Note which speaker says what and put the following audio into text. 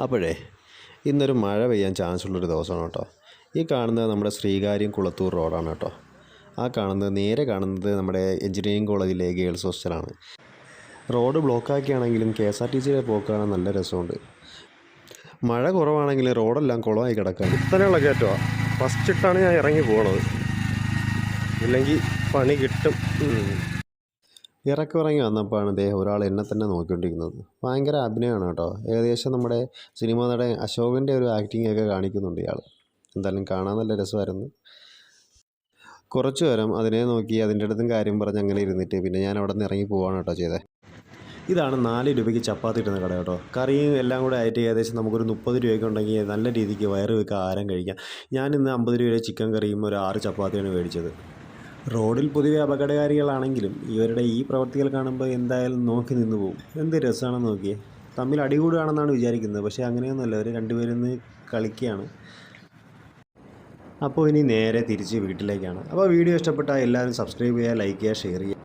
Speaker 1: അപ്പോഴേ ഇന്നൊരു മഴ പെയ്യാൻ ചാൻസ് ഉള്ളൊരു ദിവസമാണ് കേട്ടോ. ഈ കാണുന്നത് നമ്മുടെ ശ്രീകാര്യം കുളത്തൂർ റോഡാണ് കേട്ടോ. നേരെ കാണുന്നത് നമ്മുടെ എഞ്ചിനീയറിംഗ് കോളേജിലെ ഗേൾസ് ഹോസ്റ്റലാണ്. റോഡ് ബ്ലോക്കാക്കിയാണെങ്കിലും KSRTCയിലെ പോക്ക് കാണാൻ നല്ല രസമുണ്ട്. മഴ കുറവാണെങ്കിൽ റോഡെല്ലാം കുളമായി കിടക്കുകയാണ്.
Speaker 2: ഇത്തനെയുള്ള കയറ്റമാണ്. ഫസ്റ്റ് ഇട്ടാണ് ഞാൻ ഇറങ്ങി പോകണത്, ഇല്ലെങ്കിൽ പണി കിട്ടും.
Speaker 1: ഇറങ്ങി വന്നപ്പോഴാണ് ഒരാൾ എന്നെ തന്നെ നോക്കിക്കൊണ്ടിരിക്കുന്നത്. ഭയങ്കര അഭിനയമാണ് കേട്ടോ. ഏകദേശം നമ്മുടെ സിനിമാ നടൻ അശോകൻ്റെ ഒരു ആക്ടിംഗ് ഒക്കെ കാണിക്കുന്നുണ്ട് ഇയാൾ. എന്തായാലും കാണാൻ നല്ല രസമായിരുന്നു. കുറച്ചു നേരം അതിനെ നോക്കി അതിൻ്റെ അടുത്തും കാര്യം പറഞ്ഞ് അങ്ങനെ ഇരുന്നിട്ട് പിന്നെ ഞാൻ അവിടെ നിന്ന് ഇറങ്ങി പോവാണ് കേട്ടോ ചെയ്തത്. ഇതാണ് 4 രൂപയ്ക്ക് ചപ്പാത്തി ഇടുന്ന കട കേട്ടോ. കറിയും എല്ലാം കൂടെ ആയിട്ട് ഏകദേശം നമുക്കൊരു 30 രൂപയ്ക്ക് ഉണ്ടെങ്കിൽ നല്ല രീതിക്ക് വയറ് വെക്കുക, ആഹാരം കഴിക്കാം. ഞാനിന്ന് 50 രൂപയുടെ ചിക്കൻ കറിയും ഒരു 6 ചപ്പാത്തിയാണ് മേടിച്ചത്. റോഡിൽ പൊതുവെ അപകടകാരികളാണെങ്കിലും ഇവരുടെ ഈ പ്രവർത്തികൾ കാണുമ്പോൾ എന്തായാലും നോക്കി നിന്ന് പോകും. എന്ത് രസമാണെന്ന് നോക്കിയേ. തമ്മിൽ അടികൂടുകയാണെന്നാണ് വിചാരിക്കുന്നത്, പക്ഷേ അങ്ങനെയൊന്നുമല്ല. അവർ രണ്ടുപേരും കളിക്കുകയാണ്. അപ്പോൾ ഇനി നേരെ തിരിച്ച് വീട്ടിലേക്കാണ്. അപ്പോൾ വീഡിയോ ഇഷ്ടപ്പെട്ടാൽ എല്ലാവരും സബ്സ്ക്രൈബ് ചെയ്യുക, ലൈക്ക് ചെയ്യുക, ഷെയർ ചെയ്യുക.